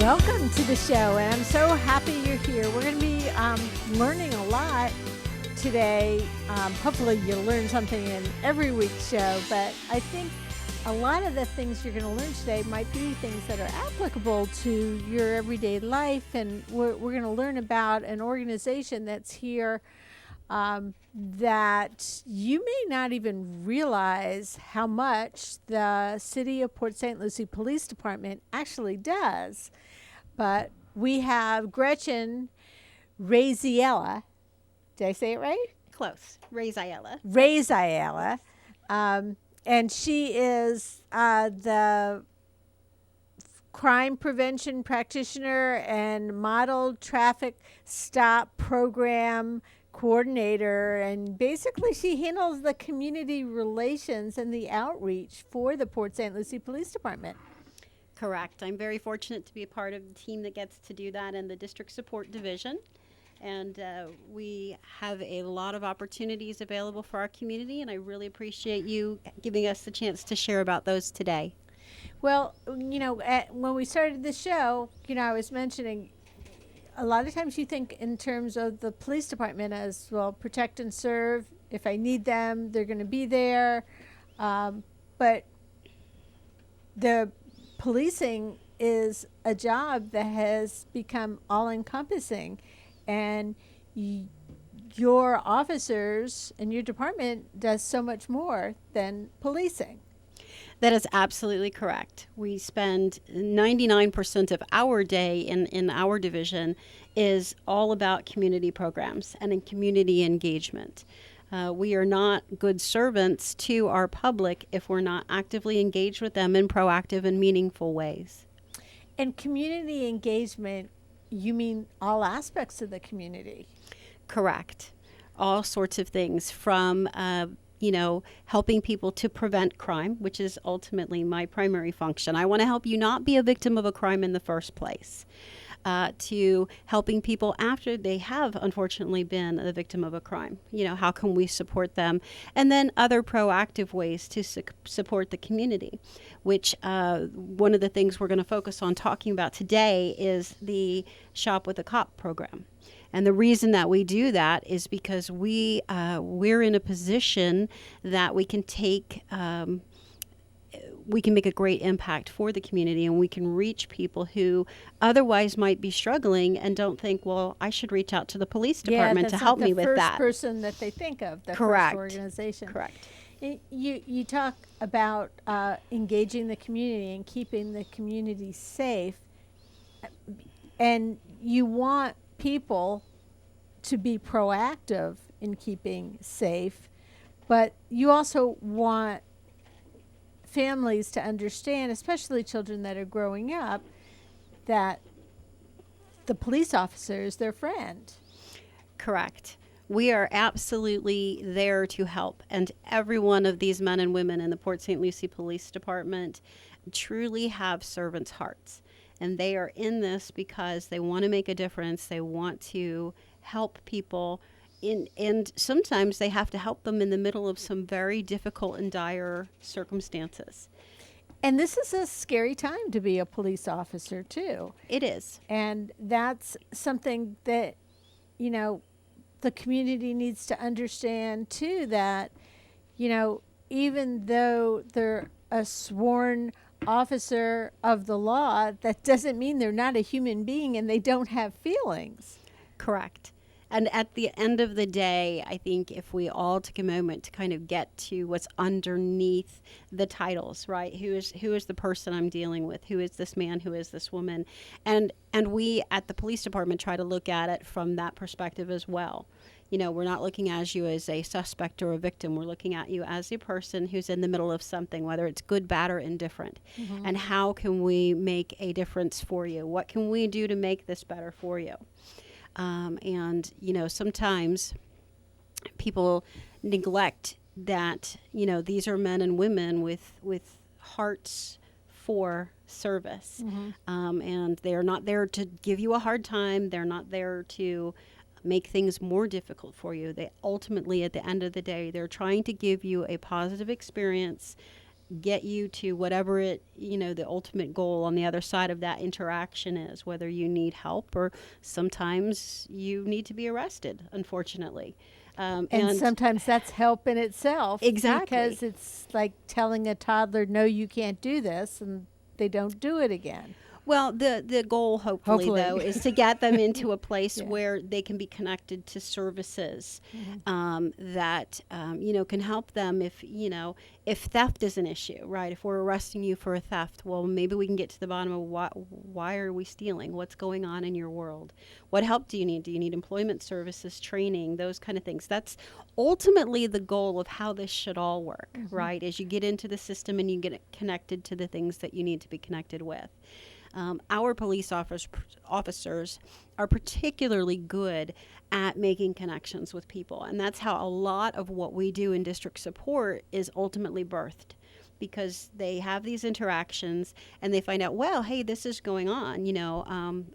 Welcome to the show, and I'm so happy you're here. We're going to be learning a lot today. Hopefully you'll learn something in every week's show, but I think a lot of the things you're going to learn today might be things that are applicable to your everyday life, and we're going to learn about an organization that's here that you may not even realize how much the City of Port St. Lucie Police Department actually does. But we have Gretchen Raziella. Did I say it right? Close. Raziella. Raziella. And she is the crime prevention practitioner and model traffic stop program coordinator, and basically she handles the community relations and the outreach for the Port St. Lucie Police Department. Correct. I'm very fortunate to be a part of the team that gets to do that in the District Support Division. And we have a lot of opportunities available for our community, and I really appreciate you giving us the chance to share about those today. Well, when we started the show, I was mentioning a lot of times you think in terms of the police department as, well, protect and serve. If I need them, they're going to be there. But the policing is a job that has become all-encompassing. And your officers and your department does so much more than policing. That is absolutely correct. We spend 99% of our day in our division is all about community programs and in community engagement. We are not good servants to our public if we're not actively engaged with them in proactive and meaningful ways. And community engagement, you mean all aspects of the community? Correct. All sorts of things from helping people to prevent crime, which is ultimately my primary function. I want to help you not be a victim of a crime in the first place, to helping people after they have unfortunately been the victim of a crime. How can we support them? And then other proactive ways to support the community, which one of the things we're going to focus on talking about today is the Shop with a Cop program. And the reason that we do that is because we're in a position that we can make a great impact for the community, and we can reach people who otherwise might be struggling and don't think, well, I should reach out to the police department to help me with that. That's the first person that they think of, the Correct. First organization. Correct. You talk about engaging the community and keeping the community safe, and you want people to be proactive in keeping safe, but you also want families to understand, especially children that are growing up, that the police officer is their friend. Correct. We are absolutely there to help, and every one of these men and women in the Port St. Lucie Police Department truly have servants' hearts. And they are in this because they want to make a difference. They want to help people, and sometimes they have to help them in the middle of some very difficult and dire circumstances. And this is a scary time to be a police officer, too. It is. And that's something that, the community needs to understand, too, that, even though they're a sworn officer of the law, that doesn't mean they're not a human being and they don't have feelings. Correct. And at the end of the day, I think if we all took a moment to kind of get to what's underneath the titles, right? Who is the person I'm dealing with? Who is this man? Who is this woman? And we at the police department try to look at it from that perspective as well. We're not looking at you as a suspect or a victim. We're looking at you as a person who's in the middle of something, whether it's good, bad, or indifferent. Mm-hmm. And how can we make a difference for you? What can we do to make this better for you? And sometimes people neglect that, these are men and women with hearts for service. Mm-hmm. And they're not there to give you a hard time. They're not there to make things more difficult for you. They ultimately, at the end of the day, they're trying to give you a positive experience get you to whatever it, the ultimate goal on the other side of that interaction is, whether you need help or sometimes you need to be arrested, unfortunately. And sometimes that's help in itself. Exactly. Because it's like telling a toddler, no, you can't do this, and they don't do it again. Well, the goal, hopefully, though, is to get them into a place Yeah. where they can be connected to services that, can help them if theft is an issue, right? If we're arresting you for a theft, well, maybe we can get to the bottom of why are we stealing? What's going on in your world? What help do you need? Do you need employment services, training, those kind of things? That's ultimately the goal of how this should all work, right? As you get into the system and you get connected to the things that you need to be connected with. Our police officers are particularly good at making connections with people. And that's how a lot of what we do in district support is ultimately birthed, because they have these interactions and they find out, well, hey, this is going on.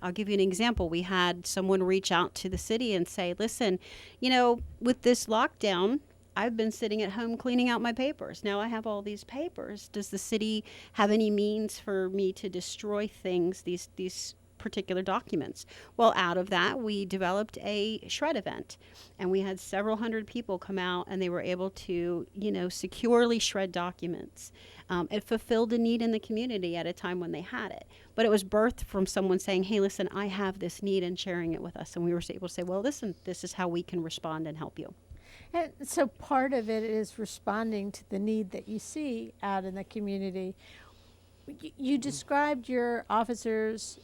I'll give you an example. We had someone reach out to the city and say, listen, with this lockdown, I've been sitting at home cleaning out my papers. Now I have all these papers. Does the city have any means for me to destroy things, these particular documents? Well, out of that, we developed a shred event, and we had several hundred people come out, and they were able to, securely shred documents. It fulfilled a need in the community at a time when they had it. But it was birthed from someone saying, hey, listen, I have this need, and sharing it with us. And we were able to say, well, listen, this is how we can respond and help you. And so part of it is responding to the need that you see out in the community. You described your officers,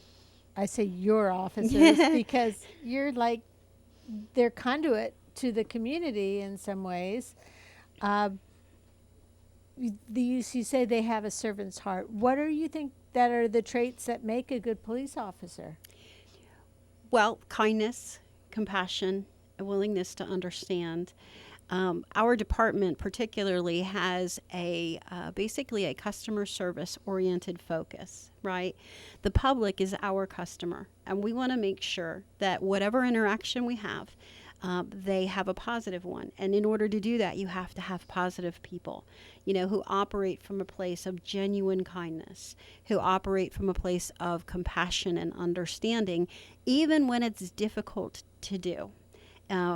I say your officers, because you're like their conduit to the community in some ways. You say they have a servant's heart. What do you think that are the traits that make a good police officer? Well, kindness, compassion, a willingness to understand. Our department particularly has basically a customer service oriented focus, right? The public is our customer, and we want to make sure that whatever interaction we have, they have a positive one. And in order to do that, you have to have positive people, who operate from a place of genuine kindness, who operate from a place of compassion and understanding, even when it's difficult to do.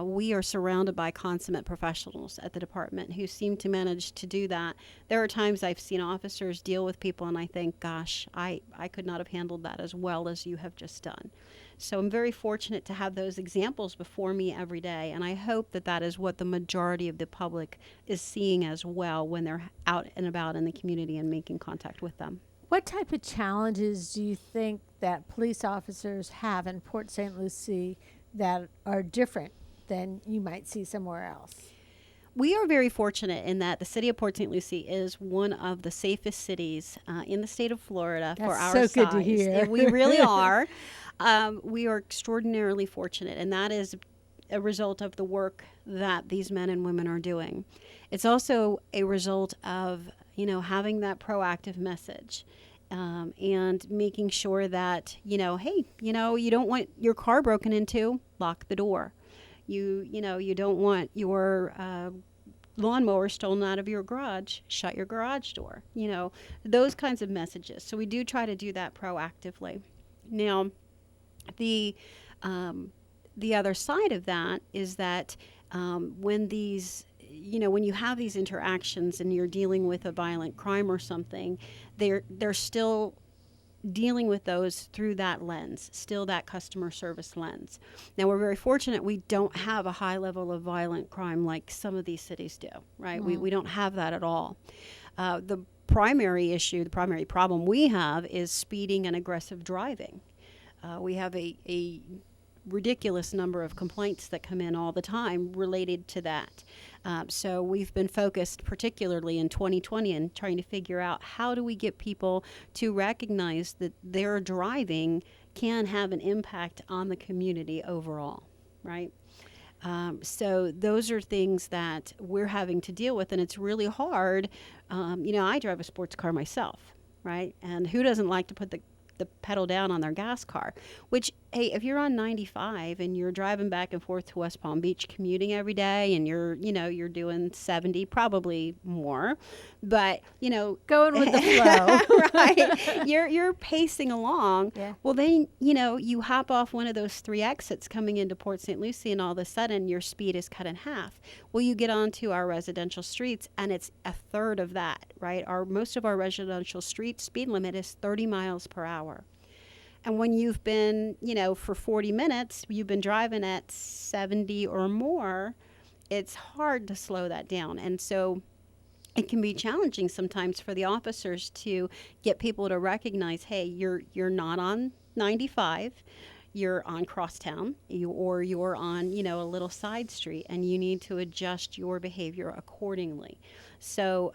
We are surrounded by consummate professionals at the department who seem to manage to do that. There are times I've seen officers deal with people and I think, gosh, I could not have handled that as well as you have just done. So I'm very fortunate to have those examples before me every day, and I hope that that is what the majority of the public is seeing as well when they're out and about in the community and making contact with them. What type of challenges do you think that police officers have in Port St. Lucie that are different than you might see somewhere else? We are very fortunate in that the city of Port St. Lucie is one of the safest cities in the state of Florida. That's for our so size. good to hear. We really are. We are extraordinarily fortunate, and that is a result of the work that these men and women are doing. It's also a result of, having that proactive message. And making sure that, hey, you don't want your car broken into, lock the door. You don't want your lawnmower stolen out of your garage, shut your garage door. Those kinds of messages. So we do try to do that proactively. Now, the other side of that is that when you have these interactions and you're dealing with a violent crime or something, they're still dealing with those through that lens, still that customer service lens. Now, we're very fortunate we don't have a high level of violent crime like some of these cities do, right? We don't have that at all. The primary problem we have is speeding and aggressive driving. We have a ridiculous number of complaints that come in all the time related to that. So we've been focused particularly in 2020 and trying to figure out how do we get people to recognize that their driving can have an impact on the community overall, right? So those are things that we're having to deal with, and it's really hard. I drive a sports car myself, right? And who doesn't like to put the the pedal down on their gas car, which, hey, if you're on 95 and you're driving back and forth to West Palm Beach commuting every day and you're doing 70, probably more, but, Going with the flow. right, you're pacing along. Yeah. Well, then, you hop off one of those 3 exits coming into Port St. Lucie, and all of a sudden your speed is cut in half. Well, you get onto our residential streets and it's a third of that, right? Most of our residential street speed limit is 30 miles per hour. And when you've been, for 40 minutes, you've been driving at 70 or more, it's hard to slow that down. And so it can be challenging sometimes for the officers to get people to recognize, hey, you're not on 95, you're on Crosstown, or you're on, a little side street, and you need to adjust your behavior accordingly. So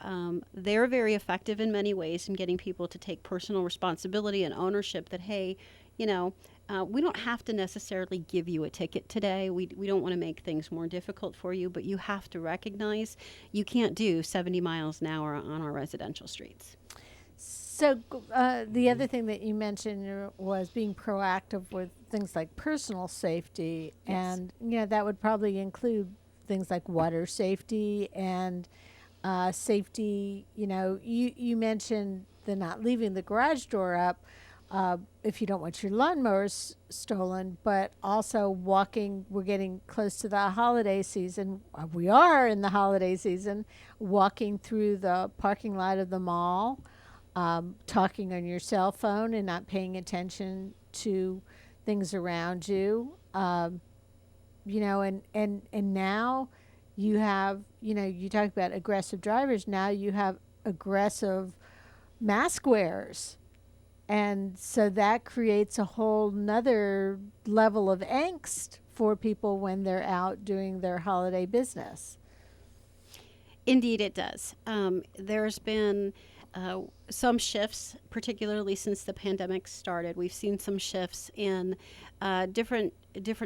they're very effective in many ways in getting people to take personal responsibility and ownership that, hey, we don't have to necessarily give you a ticket today. We don't want to make things more difficult for you, but you have to recognize you can't do 70 miles an hour on our residential streets. So the other thing that you mentioned was being proactive with things like personal safety. Yes. And, that would probably include things like water safety and safety. You mentioned the not leaving the garage door up if you don't want your lawnmowers stolen, but also walking. We're getting close to the holiday season. We are in the holiday season, walking through the parking lot of the mall. Talking on your cell phone and not paying attention to things around you, and now you have, you talk about aggressive drivers. Now you have aggressive mask wearers, and so that creates a whole nother level of angst for people when they're out doing their holiday business. Indeed, it does. There's been some shifts, particularly since the pandemic started. We've seen some shifts in different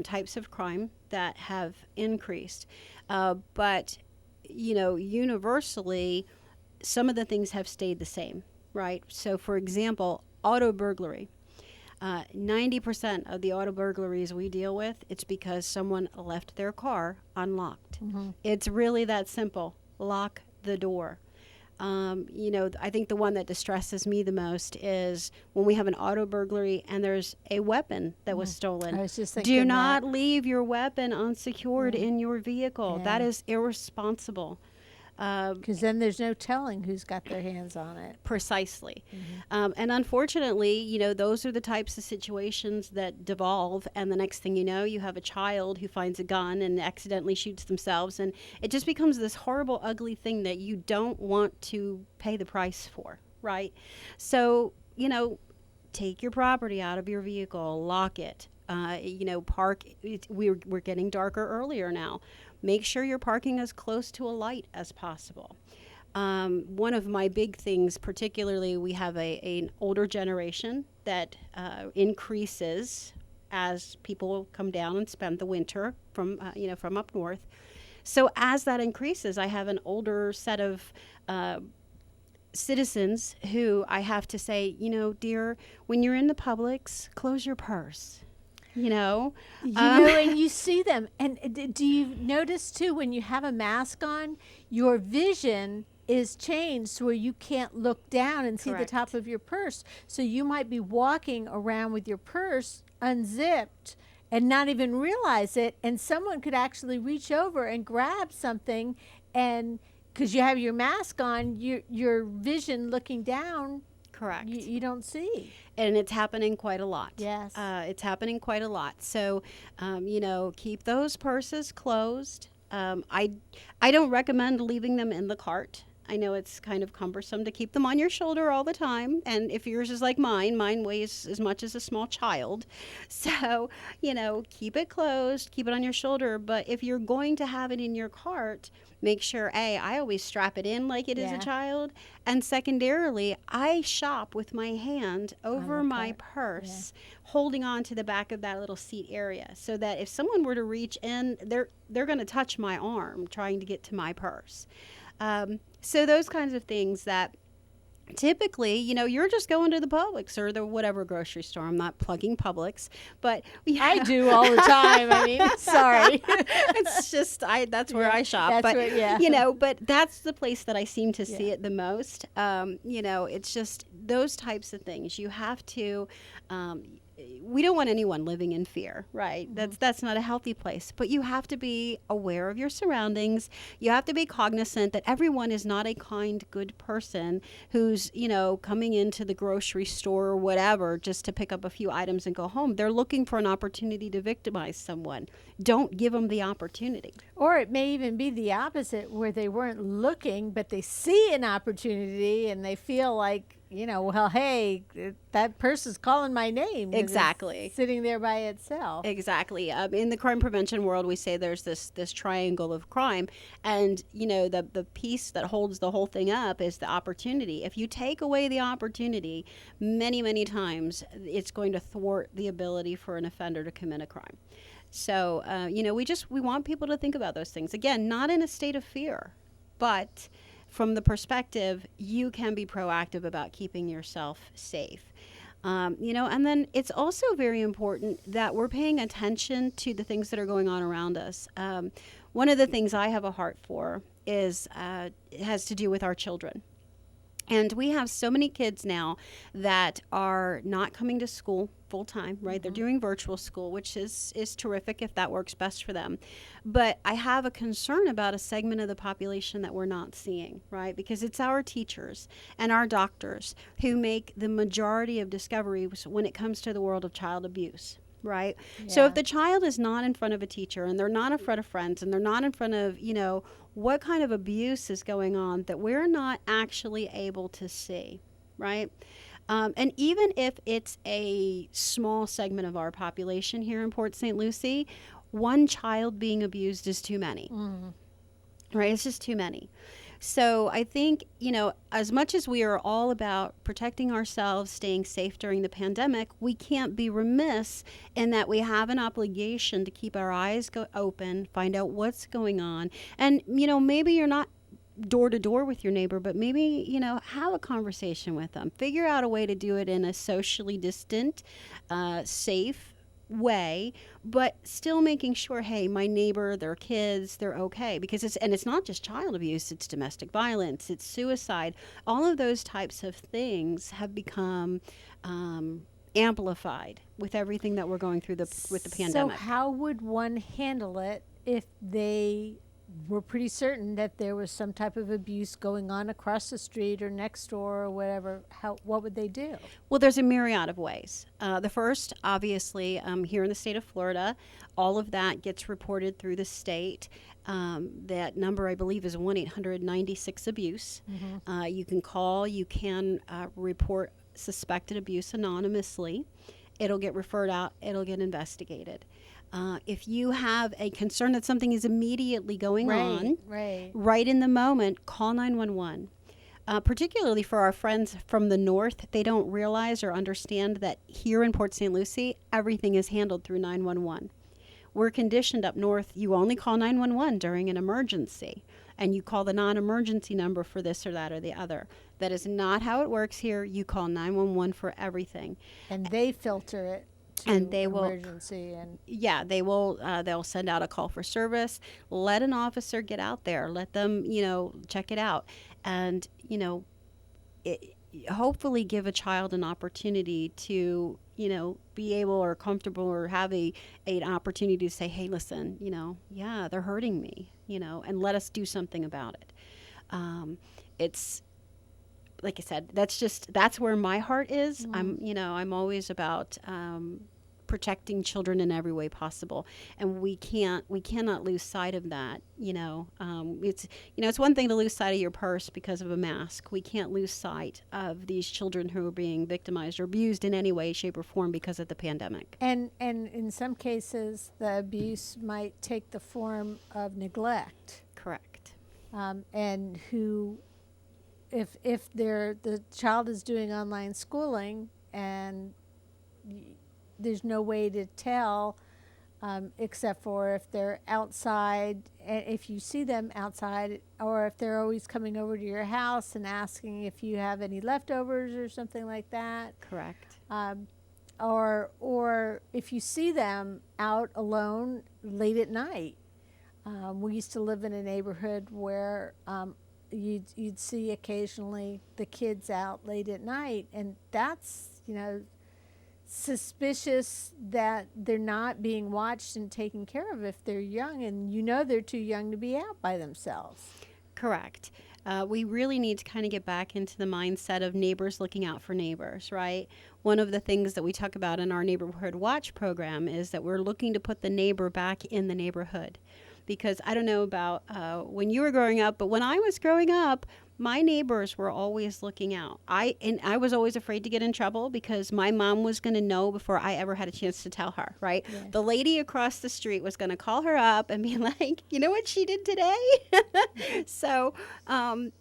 types of crime that have increased. But, universally, some of the things have stayed the same, right? So, for example, auto burglary. 90% of the auto burglaries we deal with, it's because someone left their car unlocked. Mm-hmm. It's really that simple. Lock the door. I think the one that distresses me the most is when we have an auto burglary and there's a weapon that was stolen. I was just thinking Do not leave your weapon unsecured in your vehicle. Yeah. That is irresponsible. Because then there's no telling who's got their hands on it. Precisely. Mm-hmm. And unfortunately, those are the types of situations that devolve. And the next thing you know, you have a child who finds a gun and accidentally shoots themselves. And it just becomes this horrible, ugly thing that you don't want to pay the price for, right? So, take your property out of your vehicle, lock it. Park. We're getting darker earlier now. Make sure you're parking as close to a light as possible. One of my big things, particularly, we have an older generation that increases as people come down and spend the winter from up north. So as that increases, I have an older set of citizens who I have to say, dear, when you're in the Publix, close your purse. And you see them. And do you notice, too, when you have a mask on, your vision is changed where you can't look down and see Correct. the top of your purse. So you might be walking around with your purse unzipped and not even realize it. And someone could actually reach over and grab something. And because you have your mask on, your vision looking down, Correct. You don't see. And it's happening quite a lot. Yes. It's happening quite a lot. So, keep those purses closed. I don't recommend leaving them in the cart. I know it's kind of cumbersome to keep them on your shoulder all the time. And if yours is like mine weighs as much as a small child. So, keep it closed, keep it on your shoulder. But if you're going to have it in your cart, make sure, I always strap it in like it is a child. And secondarily, I shop with my hand over my purse, holding on to the back of that little seat area, so that if someone were to reach in, they're going to touch my arm trying to get to my purse. So those kinds of things that typically, you're just going to the Publix or the whatever grocery store. I'm not plugging Publix, but I do all the time. I mean, sorry. it's just that's where Yeah, I shop. that's But where- yeah. but that's the place that I seem to see Yeah. it the most. It's just those types of things. You have to. We don't want anyone living in fear, right? That's not a healthy place. But you have to be aware of your surroundings. You have to be cognizant that everyone is not a kind, good person who's, coming into the grocery store or whatever just to pick up a few items and go home. They're looking for an opportunity to victimize someone. Don't give them the opportunity. Or it may even be the opposite, where they weren't looking, but they see an opportunity and they feel like, well, hey, that person's calling my name. and it's Exactly. Sitting there by itself. Exactly. In the crime prevention world, we say there's this triangle of crime, and the piece that holds the whole thing up is the opportunity. If you take away the opportunity, many times it's going to thwart the ability for an offender to commit a crime. So we want people to think about those things, again, not in a state of fear, but from the perspective you can be proactive about keeping yourself safe. And then it's also very important that we're paying attention to the things that are going on around us. One of the things I have a heart for is it has to do with our children. And we have so many kids now that are not coming to school full time, right? Mm-hmm. They're doing virtual school, which is terrific if that works best for them. But I have a concern about a segment of the population that we're not seeing, right? Because it's our teachers and our doctors who make the majority of discoveries when it comes to the world of child abuse. Right. Yeah. So if the child is not in front of a teacher and they're not in front of friends and they're not in front of, what kind of abuse is going on that we're not actually able to see. Right. And even if it's a small segment of our population here in Port St. Lucie, one child being abused is too many. Mm. Right. It's just too many. So I think, as much as we are all about protecting ourselves, staying safe during the pandemic, we can't be remiss in that we have an obligation to keep our eyes open, find out what's going on. And, maybe you're not door to door with your neighbor, but maybe, have a conversation with them. Figure out a way to do it in a socially distant, safe way, but still making sure, hey, my neighbor, their kids, they're okay. Because it's not just child abuse, it's domestic violence, it's suicide. All of those types of things have become amplified with everything that we're going through with the pandemic. So how would one handle it if they were pretty certain that there was some type of abuse going on across the street or next door or whatever? What would they do? Well, there's a myriad of ways. The first, obviously, here in the state of Florida, all of that gets reported through the state. That number, I believe, is 1-800-96-ABUSE. Mm-hmm. You can call. You can report suspected abuse anonymously. It'll get referred out. It'll get investigated. If you have a concern that something is immediately going on, right in the moment, call 911. Particularly for our friends from the north, they don't realize or understand that here in Port St. Lucie, everything is handled through 911. We're conditioned up north, you only call 911 during an emergency, and you call the non-emergency number for this or that or the other. That is not how it works here. You call 911 for everything. And they filter it. And they emergency they'll send out a call for service. Let an officer get out there. Let them, check it out. And, hopefully give a child an opportunity to, be able or comfortable or have an opportunity to say, hey, listen, they're hurting me, and let us do something about it. It's, like I said, that's where my heart is. Mm-hmm. I'm always about protecting children in every way possible, and we cannot lose sight of that. It's one thing to lose sight of your purse because of a mask. We can't lose sight of these children who are being victimized or abused in any way, shape, or form because of the pandemic. And in some cases, the abuse might take the form of neglect. Correct. And who. If the child is doing online schooling and there's no way to tell except for if they're outside, if you see them outside, or if they're always coming over to your house and asking if you have any leftovers or something like that. Correct. Or if you see them out alone late at night. We used to live in a neighborhood where you'd see occasionally the kids out late at night, and that's, suspicious that they're not being watched and taken care of if they're young, and they're too young to be out by themselves. Correct. We really need to kind of get back into the mindset of neighbors looking out for neighbors, right? One of the things that we talk about in our Neighborhood Watch program is that we're looking to put the neighbor back in the neighborhood. Because I don't know about when you were growing up, but when I was growing up, my neighbors were always looking out. I was always afraid to get in trouble because my mom was going to know before I ever had a chance to tell her, right? Yeah. The lady across the street was going to call her up and be like, you know what she did today? So, and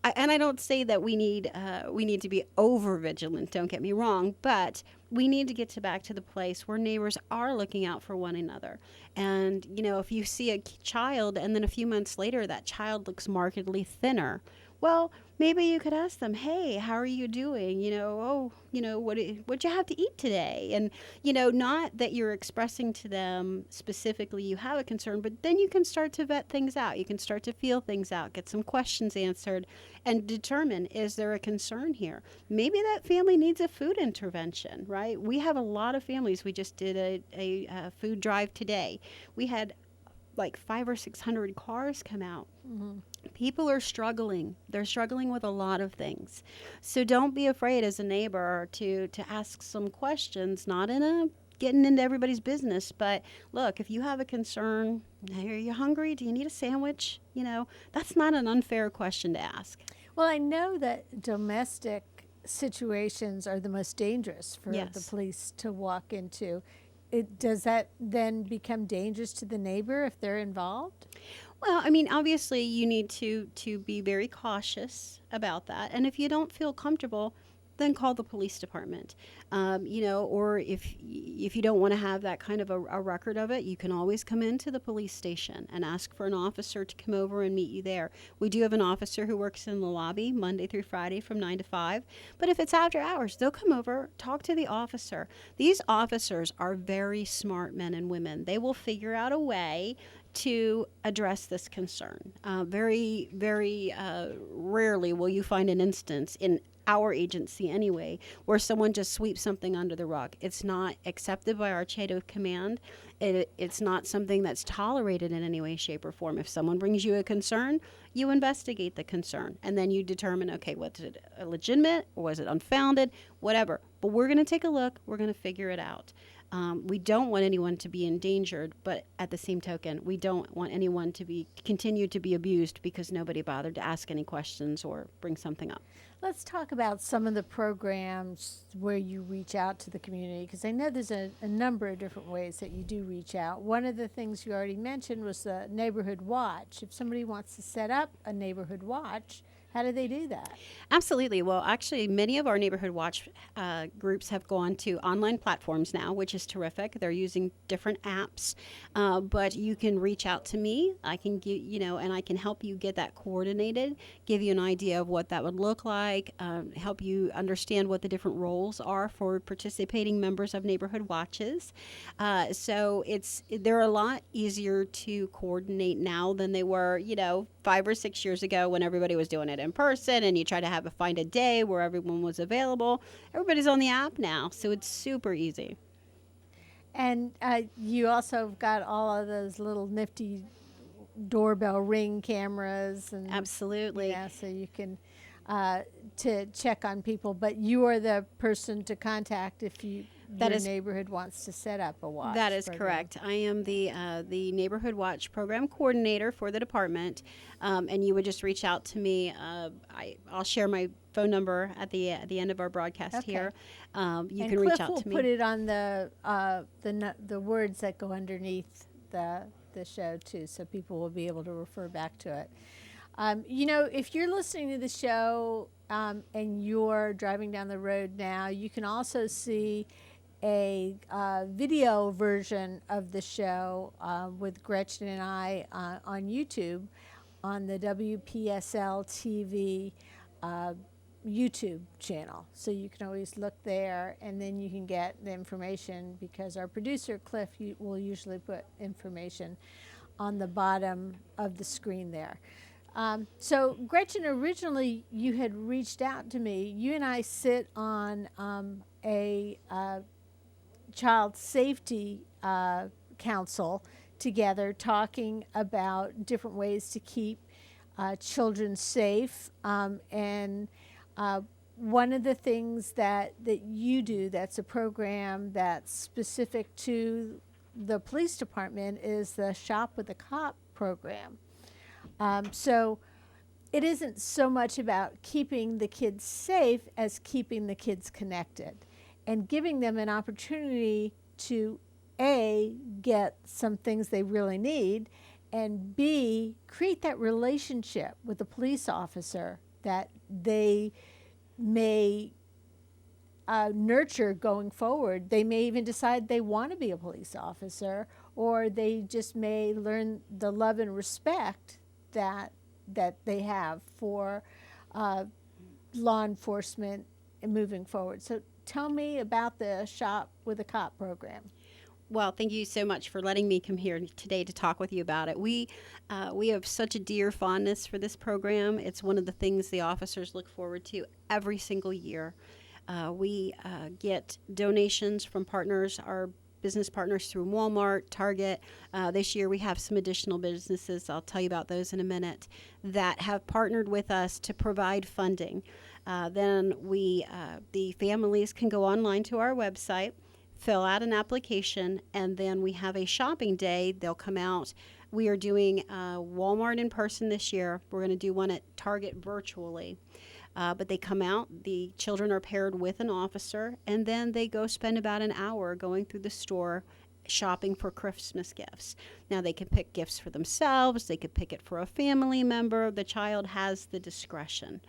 I don't say that we need to be over vigilant, don't get me wrong, but we need to get back to the place where neighbors are looking out for one another. And, if you see a child and then a few months later that child looks markedly thinner, well, maybe you could ask them, hey, how are you doing? What'd you have to eat today? And, not that you're expressing to them specifically you have a concern, but then you can start to vet things out. You can start to feel things out, get some questions answered, and determine, is there a concern here? Maybe that family needs a food intervention, right? We have a lot of families. We just did a food drive today. We had like 500 or 600 cars come out. Mm-hmm. People are struggling. They're struggling with a lot of things. So don't be afraid as a neighbor to ask some questions, not in a getting into everybody's business, but look, if you have a concern, are you hungry? Do you need a sandwich? That's not an unfair question to ask. Well, I know that domestic situations are the most dangerous for the police to walk into. Does that then become dangerous to the neighbor if they're involved? Well, obviously you need to be very cautious about that. And if you don't feel comfortable, then call the police department. Or if you don't want to have that kind of a record of it, you can always come into the police station and ask for an officer to come over and meet you there. We do have an officer who works in the lobby Monday through Friday from 9 to 5. But if it's after hours, they'll come over, talk to the officer. These officers are very smart men and women. They will figure out a way to address this concern. Very, very rarely will you find an instance in our agency anyway, where someone just sweeps something under the rug. It's not accepted by our chain of command. It's not something that's tolerated in any way, shape, or form. If someone brings you a concern, you investigate the concern, and then you determine, okay, was it legitimate, or was it unfounded, whatever. But we're going to take a look. We're going to figure it out. We don't want anyone to be endangered, but at the same token, we don't want anyone to continue to be abused because nobody bothered to ask any questions or bring something up. Let's talk about some of the programs where you reach out to the community, because I know there's a number of different ways that you do reach out. One of the things you already mentioned was the Neighborhood Watch. If somebody wants to set up a Neighborhood Watch, how do they do that? Absolutely. Well, actually, many of our Neighborhood Watch groups have gone to online platforms now, which is terrific. They're using different apps, but you can reach out to me. I can and I can help you get that coordinated, give you an idea of what that would look like, help you understand what the different roles are for participating members of Neighborhood Watches. So they're a lot easier to coordinate now than they were, 5 or 6 years ago when everybody was doing it in person and you try to find a day where everyone was available. Everybody's on the app now, so it's super easy. And you also got all of those little nifty doorbell ring cameras. And absolutely. Yeah, so you can to check on people, but you are the person to contact if your neighborhood wants to set up a watch. That is program. correct. I am the Neighborhood Watch program coordinator for the department, and you would just reach out to me. I'll share my phone number at the end of our broadcast here. You can reach out to me. Cliff will put it on the words that go underneath the show too, so people will be able to refer back to it. If you're listening to the show and you're driving down the road now, you can also see a video version of the show with Gretchen and I on YouTube on the WPSL TV YouTube channel. So you can always look there, and then you can get the information, because our producer Cliff will usually put information on the bottom of the screen there. So Gretchen, originally you had reached out to me. You and I sit on a child safety council together, talking about different ways to keep children safe. And one of the things that you do, that's a program that's specific to the police department, is the Shop with a Cop program. So it isn't so much about keeping the kids safe as keeping the kids connected and giving them an opportunity to A, get some things they really need, and B, create that relationship with the police officer that they may nurture going forward. They may even decide they want to be a police officer, or they just may learn the love and respect that they have for law enforcement and moving forward. So tell me about the Shop with a Cop program. Well, thank you so much for letting me come here today to talk with you about it. We have such a dear fondness for this program. It's one of the things the officers look forward to every single year. We get donations from partners, our business partners through Walmart, Target. This year we have some additional businesses, I'll tell you about those in a minute, that have partnered with us to provide funding. Then the families can go online to our website, fill out an application, and then we have a shopping day. They'll come out. We are doing Walmart in person this year. We're going to do one at Target virtually. But they come out, the children are paired with an officer, and then they go spend about an hour going through the store shopping for Christmas gifts. Now, they can pick gifts for themselves, they could pick it for a family member. The child has the discretion.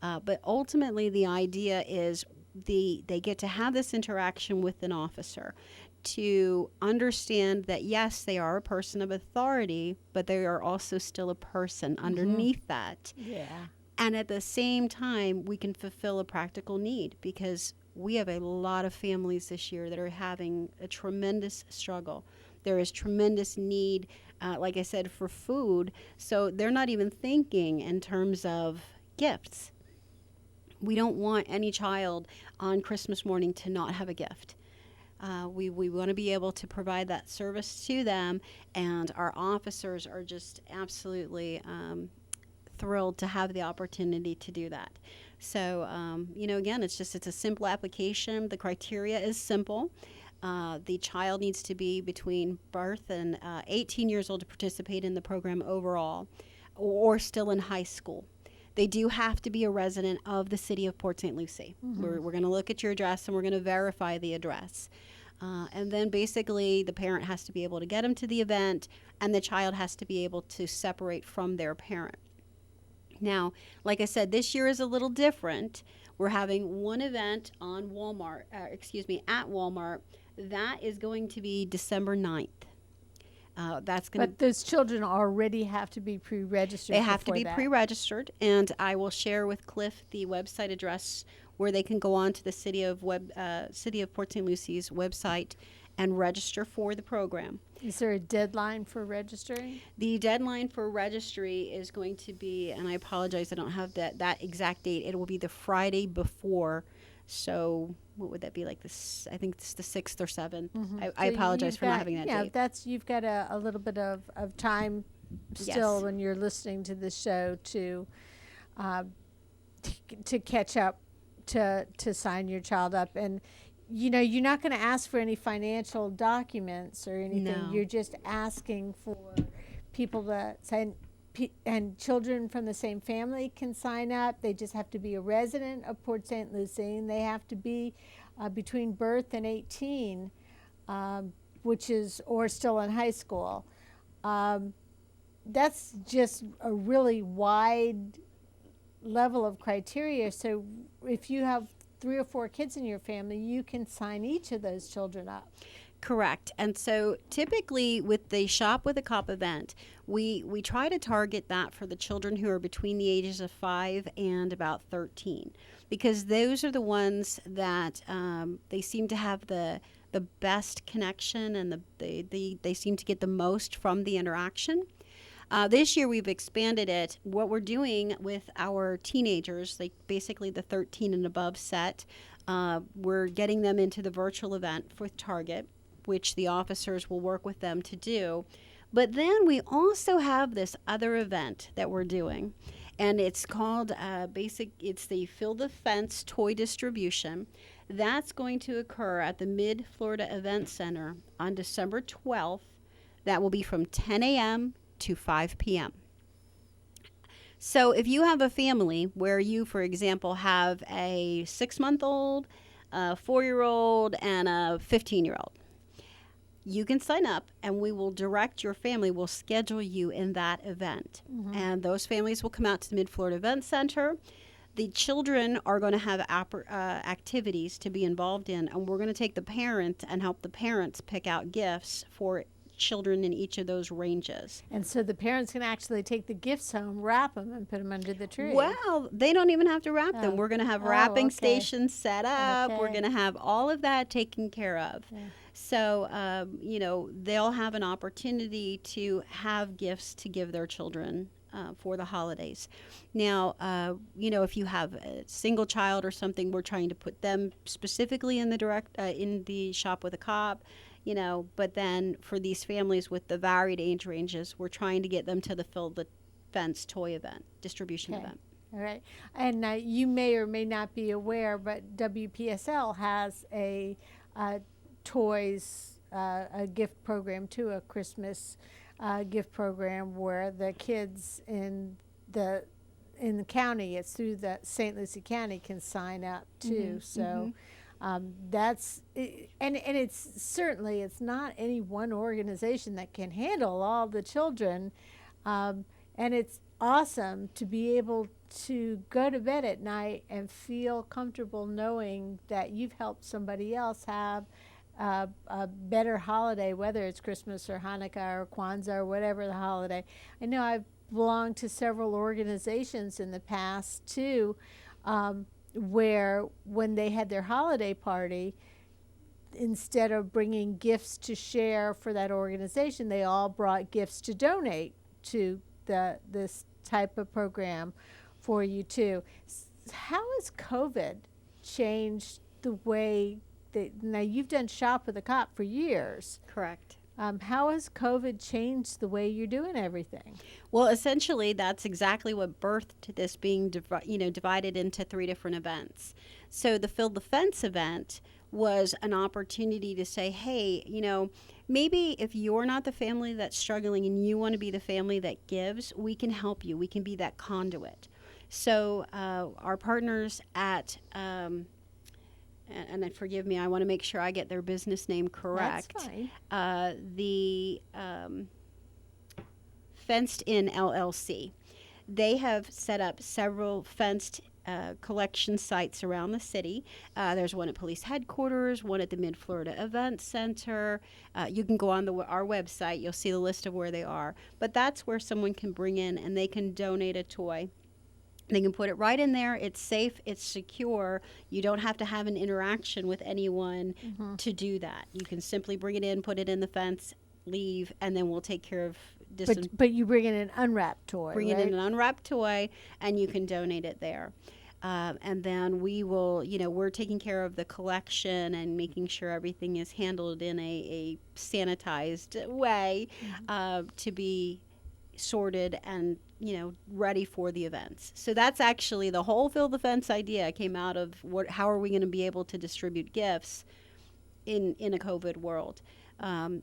But ultimately, the idea is they get to have this interaction with an officer to understand that, yes, they are a person of authority, but they are also still a person underneath that. Yeah. And at the same time, we can fulfill a practical need, because we have a lot of families this year that are having a tremendous struggle. There is tremendous need, like I said, for food. So they're not even thinking in terms of gifts. We don't want any child on Christmas morning to not have a gift. We want to be able to provide that service to them, and our officers are just absolutely thrilled to have the opportunity to do that. So, again, it's a simple application. The criteria is simple. The child needs to be between birth and 18 years old to participate in the program overall, or still in high school. They do have to be a resident of the city of Port St. Lucie. We're going to look at your address, and we're going to verify the address. And then basically the parent has to be able to get them to the event, and the child has to be able to separate from their parent. Now, like I said, this year is a little different. We're having one event on at Walmart. That is going to be December 9th. But those children already have to be pre-registered. They have to be pre-registered, and I will share with Cliff the website address where they can go on to the City of Port St. Lucie's website and register for the program. Is there a deadline for registering? The deadline for registry is going to be, and I apologize, I don't have that exact date. It will be the Friday before. So what would that be, like this? I think it's the 6th or 7th. I apologize for not having that date. Yeah, you've got a little bit of time still. Yes. When you're listening to the show to catch up, to sign your child up. And you're not going to ask for any financial documents or anything. No. You're just asking for people to sign. And children from the same family can sign up. They just have to be a resident of Port St. Lucie, and they have to be between birth and 18, or still in high school. That's just a really wide level of criteria. So if you have 3 or 4 kids in your family, you can sign each of those children up. Correct. And so typically with the Shop with a Cop event, we try to target that for the children who are between the ages of 5 and about 13, because those are the ones that they seem to have the best connection, and they seem to get the most from the interaction. This year we've expanded it. What we're doing with our teenagers, like basically the 13 and above set, we're getting them into the virtual event with Target, which the officers will work with them to do. But then we also have this other event that we're doing, and it's called it's the Fill the Fence toy distribution. That's going to occur at the Mid-Florida Event Center on December 12th. That will be from 10 a.m. to 5 p.m. So if you have a family where you, for example, have a 6-month-old, a 4-year-old, and a 15-year-old, you can sign up, and we will direct your family. We'll schedule you in that event. Mm-hmm. And those families will come out to the Mid-Florida Event Center. The children are going to have activities to be involved in, and we're going to take the parent and help the parents pick out gifts for children in each of those ranges. And so the parents can actually take the gifts home, wrap them, and put them under the tree. Well, they don't even have to wrap them. We're going to have wrapping stations set up. Okay. We're going to have all of that taken care of. Yeah. So, they'll have an opportunity to have gifts to give their children for the holidays. Now, if you have a single child or something, we're trying to put them specifically in the Shop with a Cop. But then for these families with the varied age ranges, we're trying to get them to the Fill the Fence toy event, distribution event. All right. And you may or may not be aware, but WPSL has a toys, a gift program too, a Christmas gift program where the kids in the county, it's through the St. Lucie County, can sign up too. Mm-hmm. So. Mm-hmm. That's and it's not any one organization that can handle all the children, and it's awesome to be able to go to bed at night and feel comfortable knowing that you've helped somebody else have a better holiday, whether it's Christmas or Hanukkah or Kwanzaa or whatever the holiday. I know I've belonged to several organizations in the past too. Where when they had their holiday party, instead of bringing gifts to share for that organization, they all brought gifts to donate to this type of program for you too. How has COVID changed the way that, now you've done Shop with a Cop for years. Correct. How has COVID changed the way you're doing everything? Well, essentially, that's exactly what birthed this being divided into 3 different events. So the Fill the Fence event was an opportunity to say, hey, maybe if you're not the family that's struggling and you want to be the family that gives, we can help you. We can be that conduit. So our partners at and forgive me, I want to make sure I get their business name correct. That's fine. The Fenced In LLC. They have set up several fenced collection sites around the city. There's one at police headquarters, one at the Mid-Florida Event Center. You can go on our website. You'll see the list of where they are. But that's where someone can bring in and they can donate a toy. They can put it right in there. It's safe. It's secure. You don't have to have an interaction with anyone to do that. You can simply bring it in, put it in the fence, leave, and then we'll take care of distance. But you bring in an unwrapped toy, Bring right? it in an unwrapped toy, and you can donate it there. And then we will, we're taking care of the collection and making sure everything is handled in a sanitized way to be sorted and ready for the events. So that's actually the whole Fill the Fence idea came out of how are we going to be able to distribute gifts in a COVID world.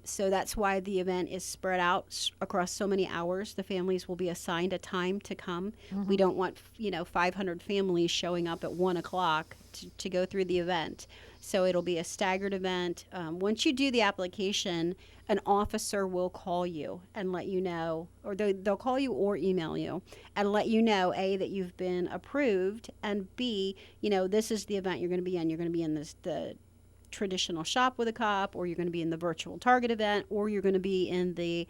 So that's why the event is spread out across so many hours. The families will be assigned a time to come. We don't want 500 families showing up at 1 o'clock to go through the event. So it'll be a staggered event. Once you do the application, an officer will call you and let you know, or they'll call you or email you and let you know, A, that you've been approved, and B, this is the event you're going to be in. You're going to be in the traditional Shop with a Cop, or you're going to be in the virtual Target event, or you're going to be in the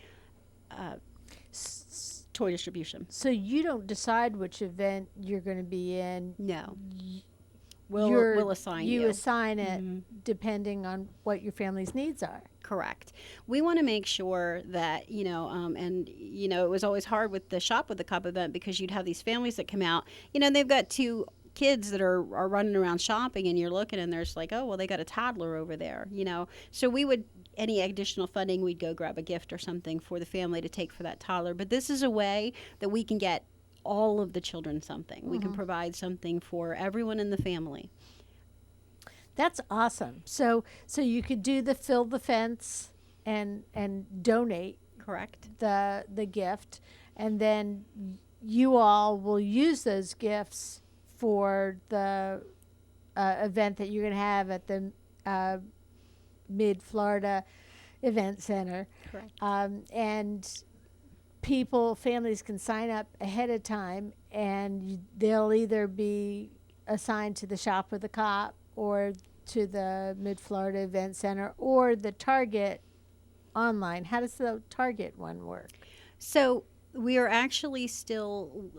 toy distribution. So you don't decide which event you're going to be in. No. Y- We'll assign you. You assign it depending on what your family's needs are. Correct. We want to make sure that, it was always hard with the Shop with the Cop event because you'd have these families that come out, they've got two kids that are running around shopping, and you're looking and there's like, oh, well, they got a toddler over there, So we would, any additional funding, we'd go grab a gift or something for the family to take for that toddler. But this is a way that we can get all of the children something. We can provide something for everyone in the family. That's awesome. So you could do the fill the fence and donate Correct. the gift, and then you all will use those gifts for the event that you're going to have at the Mid Florida Event Center. Correct. And families can sign up ahead of time, and they'll either be assigned to the Shop with a Cop or to the Mid Florida Event Center or the Target online. How does the Target one work? So we are actually still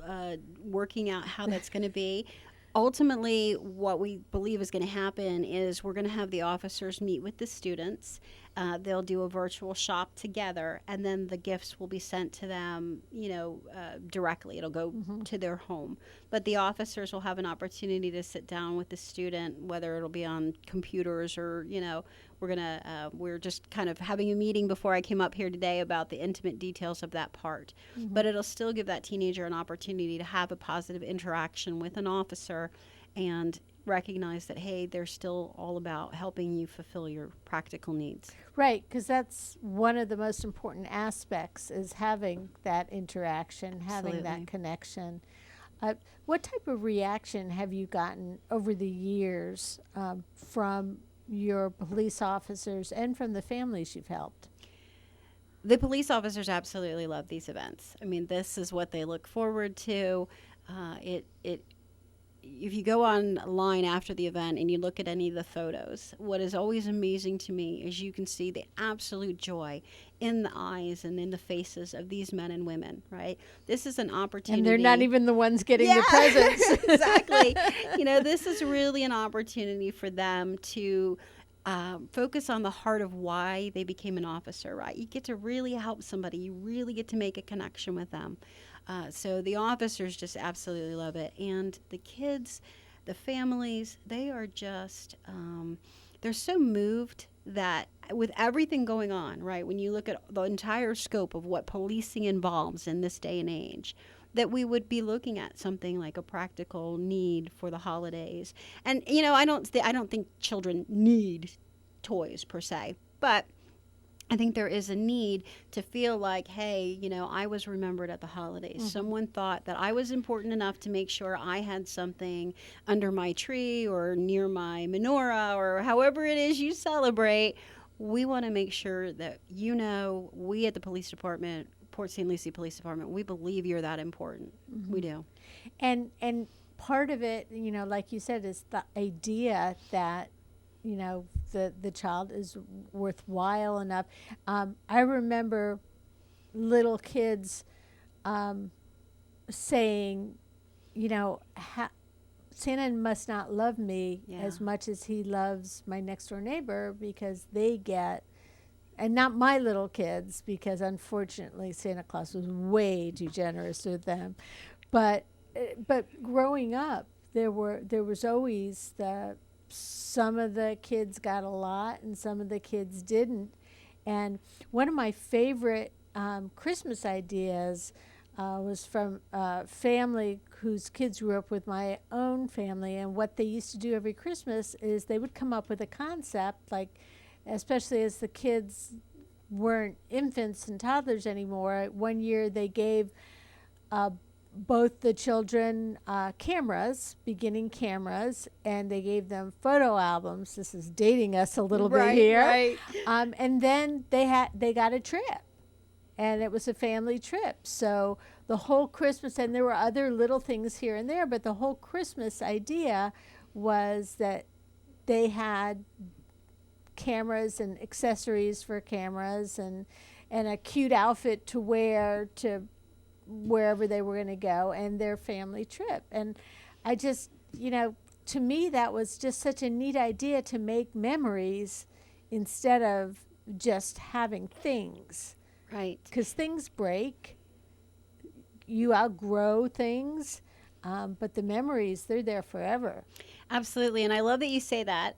working out how that's going to be. Ultimately, what we believe is going to happen is we're going to have the officers meet with the students. They'll do a virtual shop together, and then the gifts will be sent to them, directly. It'll go to their home. But the officers will have an opportunity to sit down with the student, whether it'll be on computers or, we're just kind of having a meeting before I came up here today about the intimate details of that part. But it'll still give that teenager an opportunity to have a positive interaction with an officer and recognize that, hey, they're still all about helping you fulfill your practical needs. Right, because that's one of the most important aspects is having that interaction, having Absolutely. that connection. What type of reaction have you gotten over the years from your police officers and from the families you've helped? The police officers absolutely love these events. I mean, this is what they look forward to. If you go online after the event and you look at any of the photos, what is always amazing to me is you can see the absolute joy in the eyes and in the faces of these men and women, right? This is an opportunity. And they're not even the ones getting the presents. Exactly. This is really an opportunity for them to focus on the heart of why they became an officer, right? You get to really help somebody. You really get to make a connection with them. So the officers just absolutely love it. And the kids, the families, they are just, they're so moved that with everything going on, right, when you look at the entire scope of what policing involves in this day and age, that we would be looking at something like a practical need for the holidays. And, I don't think children need toys per se, but I think there is a need to feel like, hey, I was remembered at the holidays. Someone thought that I was important enough to make sure I had something under my tree or near my menorah or however it is you celebrate. We want to make sure that, we at the police department, Port St. Lucie Police Department, we believe you're that important. We do. And part of it, like you said, is the idea that the child is worthwhile enough. I remember little kids saying, Santa must not love me as much as he loves my next door neighbor because they get, and not my little kids because unfortunately Santa Claus was way too generous with them, but growing up there was always some of the kids got a lot and some of the kids didn't. And one of my favorite Christmas ideas was from a family whose kids grew up with my own family. And what they used to do every Christmas is they would come up with a concept like especially as the kids weren't infants and toddlers anymore. One year they gave both the children cameras, beginning cameras, and they gave them photo albums. This is dating us a little bit here. Right. And then they got a trip, and it was a family trip. So the whole Christmas, and there were other little things here and there, but the whole Christmas idea was that they had cameras and accessories for cameras, and a cute outfit to wear to wherever they were going to go, and their family trip. And I just, to me, that was just such a neat idea, to make memories instead of just having things. Right. Because things break, you outgrow things, but the memories, they're there forever. Absolutely. And I love that you say that.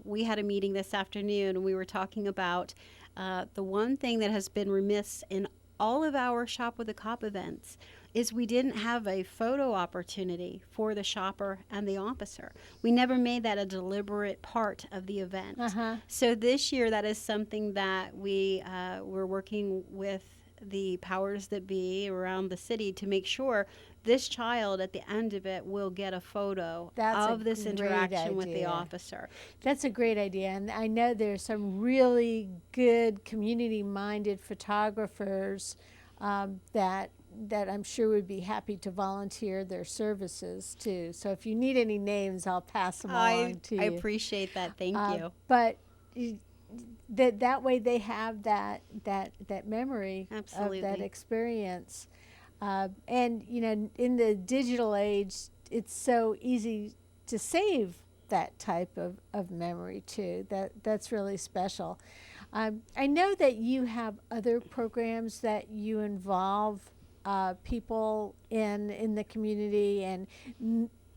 We had a meeting this afternoon, and we were talking about the one thing that has been remiss in all of our Shop with a Cop events is we didn't have a photo opportunity for the shopper and the officer. We never made that a deliberate part of the event. So this year, that is something that we're working with the powers that be around the city to make sure this child at the end of it will get a photo of this interaction with the officer. That's a great idea. And I know there's some really good community-minded photographers that I'm sure would be happy to volunteer their services too. So if you need any names, I'll pass them along to you. I appreciate that. Thank you. But that way they have that memory Absolutely. of that experience. And in the digital age, it's so easy to save that type of memory too. That's really special. I know that you have other programs that you involve people in the community, and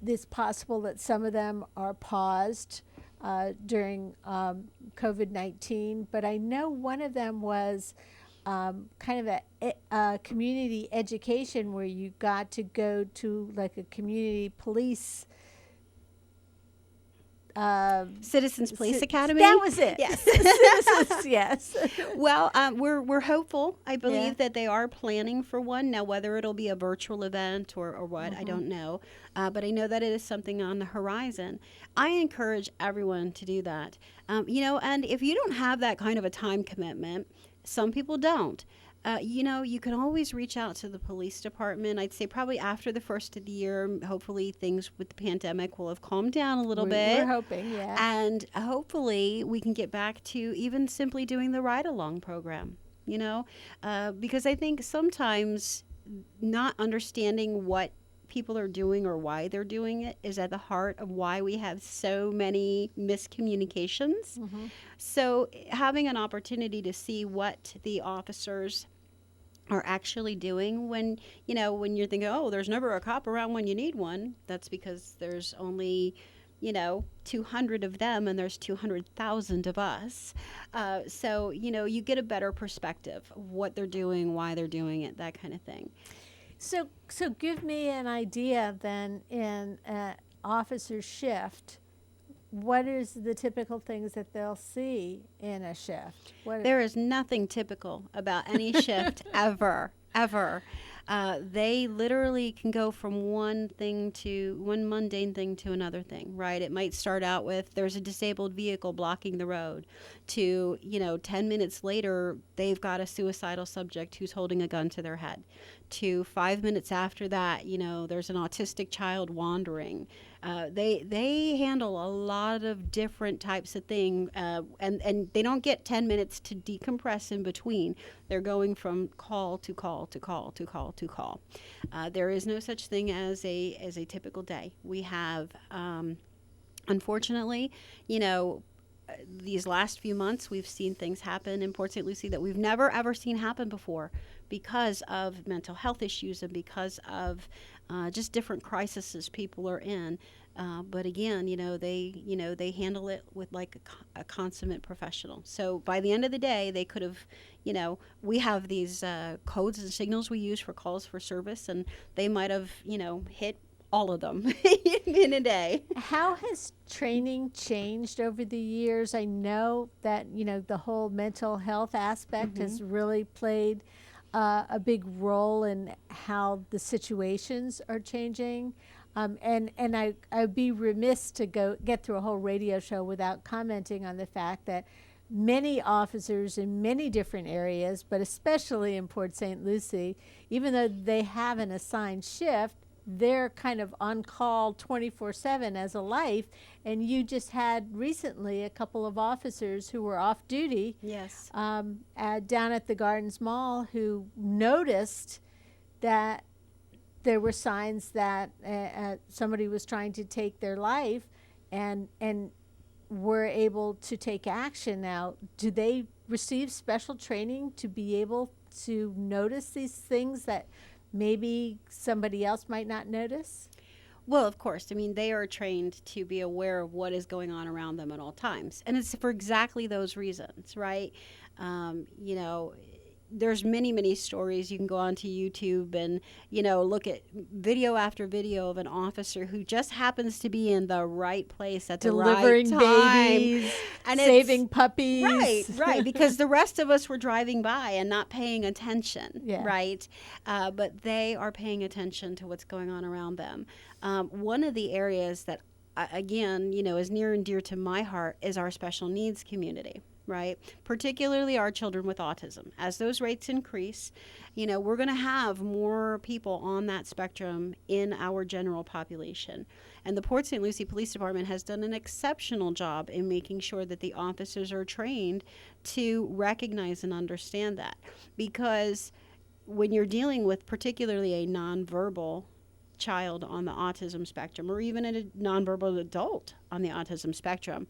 it's possible that some of them are paused during COVID-19, but I know one of them was kind of a community education where you got to go to like a community police Citizens Police Academy. That was it. Yes. Citizens, yes. Well, we're hopeful. I believe that they are planning for one. Now, whether it'll be a virtual event or what, I don't know. But I know that it is something on the horizon. I encourage everyone to do that. And if you don't have that kind of a time commitment, some people don't. You can always reach out to the police department. I'd say probably after the first of the year, hopefully things with the pandemic will have calmed down a little bit. We're hoping, yeah. And hopefully we can get back to even simply doing the ride-along program, because I think sometimes not understanding what people are doing or why they're doing it is at the heart of why we have so many miscommunications. So having an opportunity to see what the officers are actually doing when you're thinking, oh, there's never a cop around when you need one, that's because there's only 200 of them and there's 200,000 of us. So you get a better perspective of what they're doing, why they're doing it, that kind of thing. So give me an idea then, in an officer's shift, what is the typical things that they'll see in a shift? There is nothing typical about any shift ever. They literally can go from one mundane thing to another thing, right? It might start out with there's a disabled vehicle blocking the road to, 10 minutes later, they've got a suicidal subject who's holding a gun to their head. To 5 minutes after that, there's an autistic child wandering. They handle a lot of different types of things, and they don't get 10 minutes to decompress in between. They're going from call to call to call to call to call. There is no such thing as a typical day. We have, unfortunately, these last few months, we've seen things happen in Port St. Lucie that we've never, ever seen happen before because of mental health issues and because of just different crises people are in. But again, they handle it with like a consummate professional. So by the end of the day, they could have, we have these codes and signals we use for calls for service, and they might have, hit all of them in a day. How has training changed over the years? I know that, the whole mental health aspect has really played a big role in how the situations are changing. And I'd be remiss to get through a whole radio show without commenting on the fact that many officers in many different areas, but especially in Port St. Lucie, even though they have an assigned shift, they're kind of on call 24/7 as a life. And you just had recently a couple of officers who were off duty Yes. down at the Gardens Mall who noticed that there were signs that somebody was trying to take their life, and were able to take action. Now, do they receive special training to be able to notice these things that maybe somebody else might not notice? Well, of course. I mean, they are trained to be aware of what is going on around them at all times. And it's for exactly those reasons, right? There's many, many stories. You can go onto YouTube and, look at video after video of an officer who just happens to be in the right place at the Delivering right time. babies, And saving puppies. Right, because the rest of us were driving by and not paying attention, Yeah. right? But they are paying attention to what's going on around them. One of the areas that, again, is near and dear to my heart is our special needs community. Right? Particularly our children with autism. As those rates increase, we're going to have more people on that spectrum in our general population. And the Port St. Lucie Police Department has done an exceptional job in making sure that the officers are trained to recognize and understand that. Because when you're dealing with particularly a nonverbal child on the autism spectrum, or even a nonverbal adult on the autism spectrum,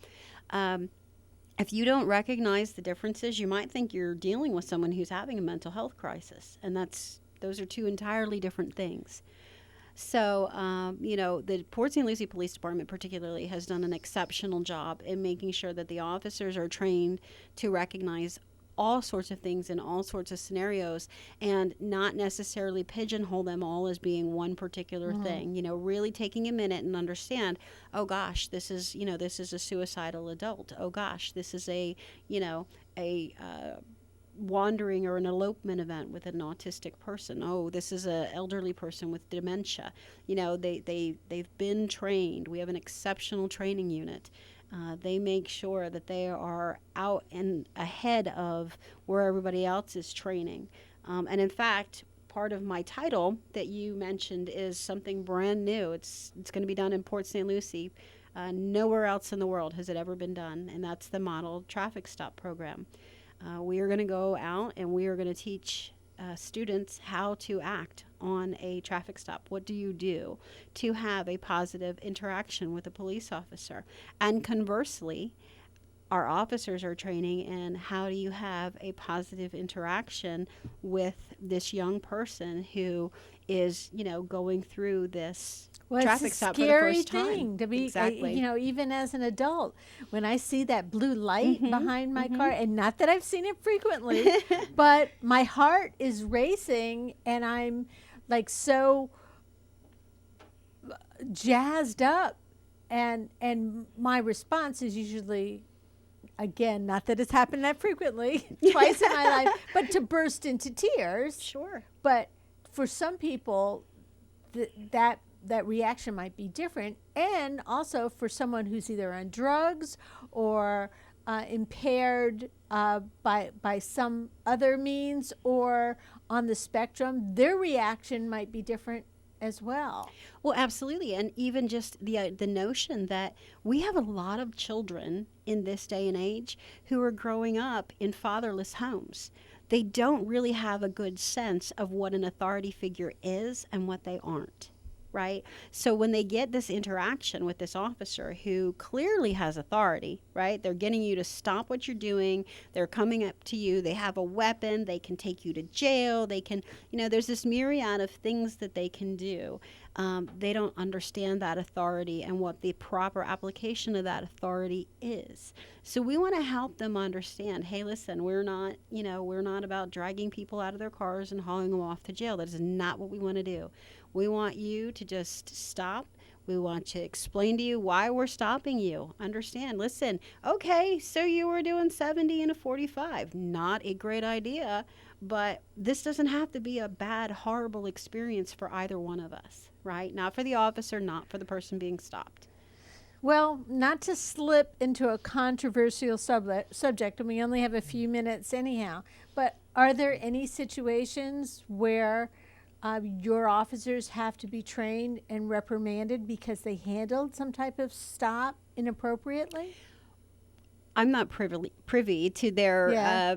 if you don't recognize the differences, you might think you're dealing with someone who's having a mental health crisis. And those are two entirely different things. So, the Port St. Lucie Police Department particularly has done an exceptional job in making sure that the officers are trained to recognize all sorts of things in all sorts of scenarios and not necessarily pigeonhole them all as being one particular thing. Really taking a minute and understand, oh gosh, this is a suicidal adult. Oh gosh, this is a wandering or an elopement event with an autistic person. Oh, this is an elderly person with dementia. They've been trained. We have an exceptional training unit. They make sure that they are out and ahead of where everybody else is training. And in fact, part of my title that you mentioned is something brand new. It's going to be done in Port St. Lucie. Nowhere else in the world has it ever been done, and that's the Model Traffic Stop Program. We are going to go out and we are going to teach students how to act on a traffic stop. What do you do to have a positive interaction with a police officer? And conversely, our officers are training in how do you have a positive interaction with this young person who is, going through this traffic stop for the first time. It's a scary thing to be, Exactly. even as an adult, when I see that blue light behind my car, and not that I've seen it frequently, but my heart is racing and I'm like so jazzed up, and my response is usually, again, not that it's happened that frequently, twice in my life, but to burst into tears. Sure. But for some people, that reaction might be different. And also for someone who's either on drugs or impaired by some other means or on the spectrum, their reaction might be different as well. Well, absolutely. And even just the notion that we have a lot of children in this day and age who are growing up in fatherless homes. They don't really have a good sense of what an authority figure is and what they aren't. Right? So when they get this interaction with this officer who clearly has authority, right? They're getting you to stop what you're doing. They're coming up to you. They have a weapon. They can take you to jail. They can, there's this myriad of things that they can do. they don't understand that authority and what the proper application of that authority is. So we want to help them understand, hey, listen, we're not about dragging people out of their cars and hauling them off to jail. That is not what we want to do. We want you to just stop. We want to explain to you why we're stopping you. Understand, listen, okay, so you were doing 70 and a 45. Not a great idea, but this doesn't have to be a bad, horrible experience for either one of us, right? Not for the officer, not for the person being stopped. Well, not to slip into a controversial subject, and we only have a few minutes anyhow, but are there any situations where your officers have to be trained and reprimanded because they handled some type of stop inappropriately? I'm not privy to their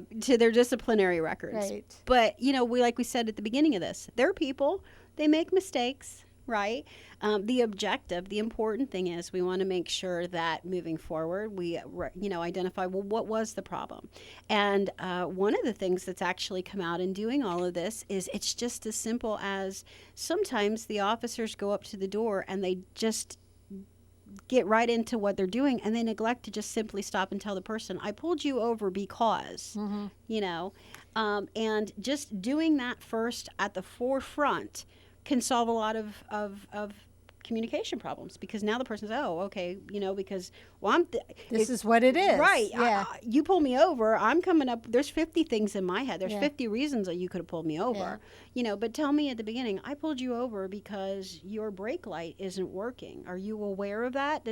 disciplinary records. Right. But like we said at the beginning of this, they're people. They make mistakes, right? The important thing is we want to make sure that moving forward, we identify, well, what was the problem? And one of the things that's actually come out in doing all of this is it's just as simple as sometimes the officers go up to the door and they just get right into what they're doing, and they neglect to just simply stop and tell the person, I pulled you over because, and just doing that first at the forefront can solve a lot of communication problems, because now the person says, oh, okay, because, well, this is what it is. Right. Yeah. You pull me over, I'm coming up, there's 50 things in my head. There's 50 reasons that you could have pulled me over, but tell me at the beginning, I pulled you over because your brake light isn't working. Are you aware of that?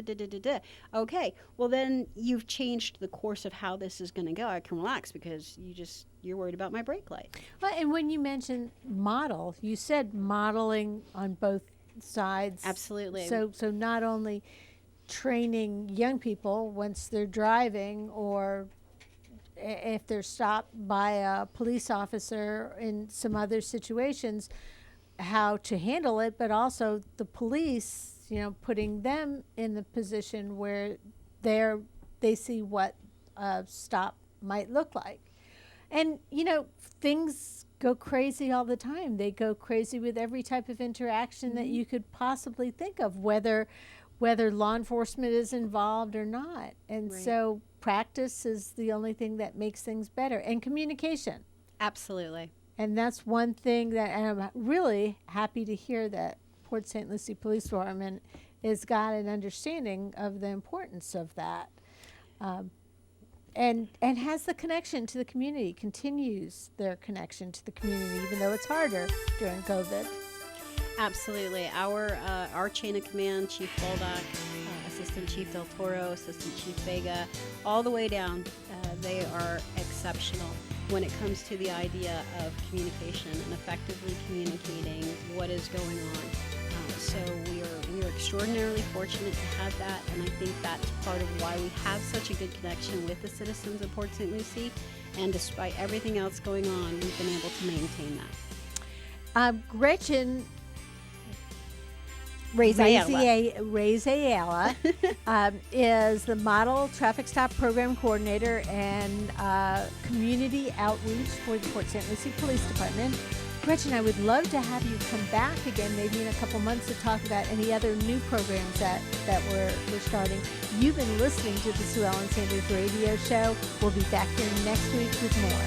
Okay. Well, then you've changed the course of how this is going to go. I can relax because you're worried about my brake light. Well, and when you mentioned model, you said modeling on both sides. Absolutely. So not only training young people once they're driving, or if they're stopped by a police officer in some other situations, how to handle it, but also the police, putting them in the position where they see what a stop might look like. And, things go crazy all the time. They go crazy with every type of interaction that you could possibly think of, whether law enforcement is involved or not. And so practice is the only thing that makes things better. And communication. Absolutely. And that's one thing that, and I'm really happy to hear that Port St. Lucie Police Department has got an understanding of the importance of that. And has the connection to the community, continues their connection to the community, even though it's harder during COVID. Absolutely. Our chain of command, Chief Baldock, Assistant Chief Del Toro, Assistant Chief Vega, all the way down, they are exceptional when it comes to the idea of communication and effectively communicating what is going on. So we are extraordinarily fortunate to have that, and I think that's part of why we have such a good connection with the citizens of Port St. Lucie. And despite everything else going on, we've been able to maintain that. Gretchen Reyes-Ayala is the Model Traffic Stop Program Coordinator and Community Outreach for the Port St. Lucie Police Department. Gretchen, I would love to have you come back again, maybe in a couple months, to talk about any other new programs that we're starting. You've been listening to the Sue Ellen Sanders Radio Show. We'll be back here next week with more.